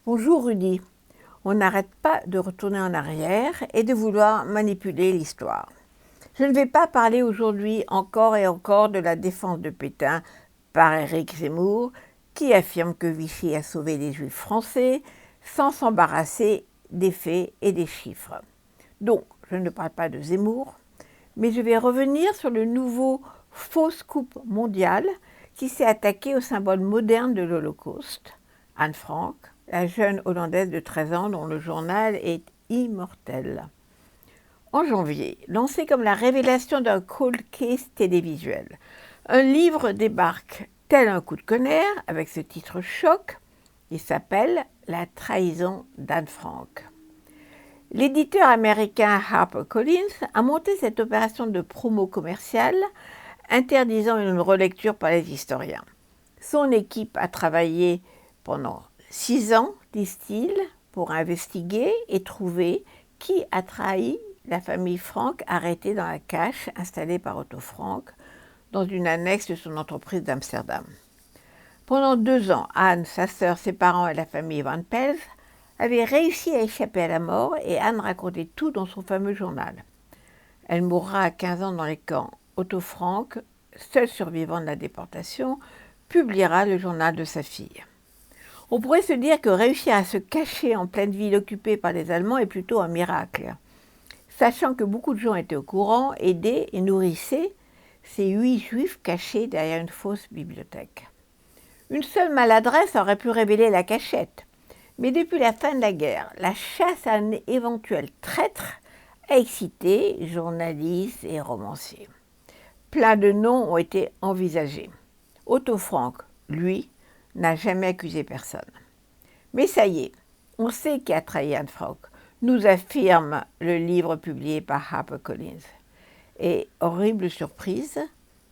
Bonjour Rudy, on n'arrête pas de retourner en arrière et de vouloir manipuler l'histoire. Je ne vais pas parler aujourd'hui encore et encore de la défense de Pétain par Éric Zemmour, qui affirme que Vichy a sauvé les Juifs français sans s'embarrasser des faits et des chiffres. Donc, je ne parle pas de Zemmour, mais je vais revenir sur le nouveau faux scoop mondial qui s'est attaqué au symbole moderne de l'Holocauste, Anne Frank, la jeune Hollandaise de 13 ans dont le journal est immortel. En janvier, lancé comme la révélation d'un cold case télévisuel, un livre débarque tel un coup de tonnerre avec ce titre choc. Il s'appelle « La trahison d'Anne Frank ». L'éditeur américain HarperCollins a monté cette opération de promo commerciale interdisant une relecture par les historiens. Son équipe a travaillé pendant 6 ans, disent-ils, pour investiguer et trouver qui a trahi la famille Frank arrêtée dans la cache installée par Otto Frank dans une annexe de son entreprise d'Amsterdam. Pendant 2 ans, Anne, sa sœur, ses parents et la famille Van Pels avaient réussi à échapper à la mort et Anne racontait tout dans son fameux journal. Elle mourra à 15 ans dans les camps. Otto Frank, seul survivant de la déportation, publiera le journal de sa fille. On pourrait se dire que réussir à se cacher en pleine ville occupée par les Allemands est plutôt un miracle, sachant que beaucoup de gens étaient au courant, aidaient et nourrissaient ces 8 juifs cachés derrière une fausse bibliothèque. Une seule maladresse aurait pu révéler la cachette, mais depuis la fin de la guerre, la chasse à un éventuel traître a excité journalistes et romanciers. Plein de noms ont été envisagés. Otto Frank, lui, n'a jamais accusé personne. Mais ça y est, on sait qui a trahi Anne Frank, nous affirme le livre publié par HarperCollins. Et horrible surprise,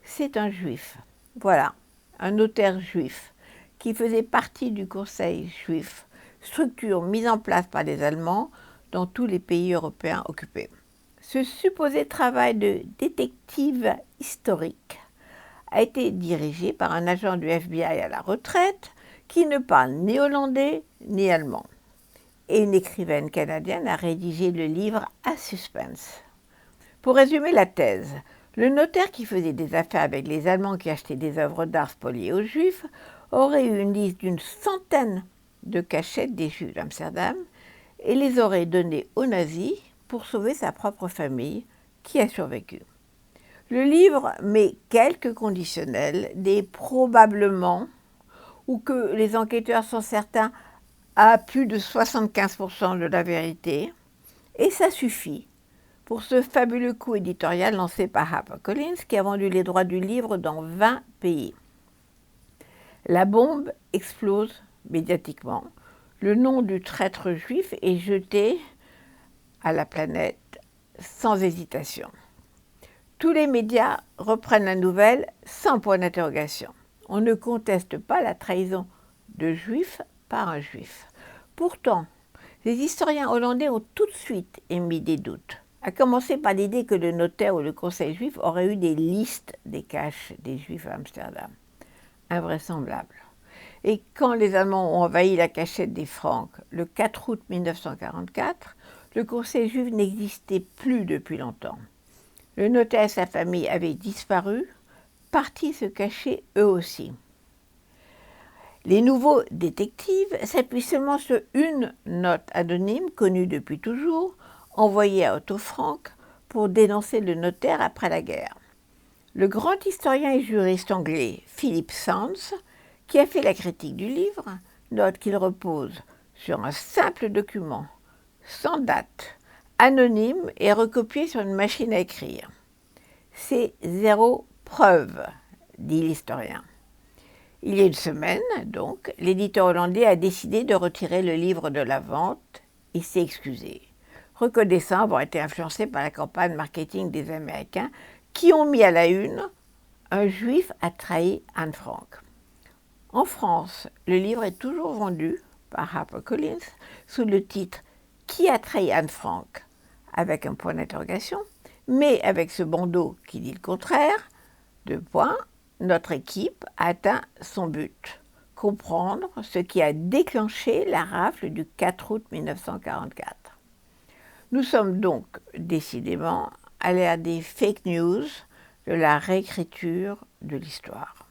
c'est un juif. Voilà, un notaire juif qui faisait partie du Conseil juif, structure mise en place par les Allemands dans tous les pays européens occupés. Ce supposé travail de détective historique a été dirigé par un agent du FBI à la retraite qui ne parle ni hollandais ni allemand. Et une écrivaine canadienne a rédigé le livre à suspense. Pour résumer la thèse, le notaire qui faisait des affaires avec les Allemands qui achetaient des œuvres d'art spoliées aux Juifs aurait eu une liste d'une centaine de cachettes des Juifs d'Amsterdam et les aurait données aux nazis pour sauver sa propre famille qui a survécu. Le livre met quelques conditionnels, des probablement, ou que les enquêteurs sont certains à plus de 75% de la vérité, et ça suffit pour ce fabuleux coup éditorial lancé par HarperCollins qui a vendu les droits du livre dans 20 pays. La bombe explose médiatiquement. Le nom du traître juif est jeté à la planète sans hésitation. Tous les médias reprennent la nouvelle sans point d'interrogation. On ne conteste pas la trahison de juifs par un juif. Pourtant, les historiens hollandais ont tout de suite émis des doutes, à commencer par l'idée que le notaire ou le conseil juif aurait eu des listes des caches des juifs à Amsterdam. Invraisemblable. Et quand les Allemands ont envahi la cachette des Francs le 4 août 1944, le conseil juif n'existait plus depuis longtemps. Le notaire et sa famille avaient disparu, partis se cacher eux aussi. Les nouveaux détectives s'appuient seulement sur une note anonyme, connue depuis toujours, envoyée à Otto Frank pour dénoncer le notaire après la guerre. Le grand historien et juriste anglais Philip Sands, qui a fait la critique du livre, note qu'il repose sur un simple document, sans date, anonyme et recopié sur une machine à écrire. C'est zéro preuve, dit l'historien. Il y a une semaine, donc, l'éditeur hollandais a décidé de retirer le livre de la vente et s'est excusé, reconnaissant avoir été influencé par la campagne marketing des Américains qui ont mis à la une « Un juif a trahi Anne Frank ». En France, le livre est toujours vendu par HarperCollins sous le titre « Qui a trahi Anne Frank ?» avec un point d'interrogation, mais avec ce bandeau qui dit le contraire, 2 points, notre équipe a atteint son but. comprendre ce qui a déclenché la rafle du 4 août 1944. Nous sommes donc décidément à l'ère des fake news, de la réécriture de l'histoire.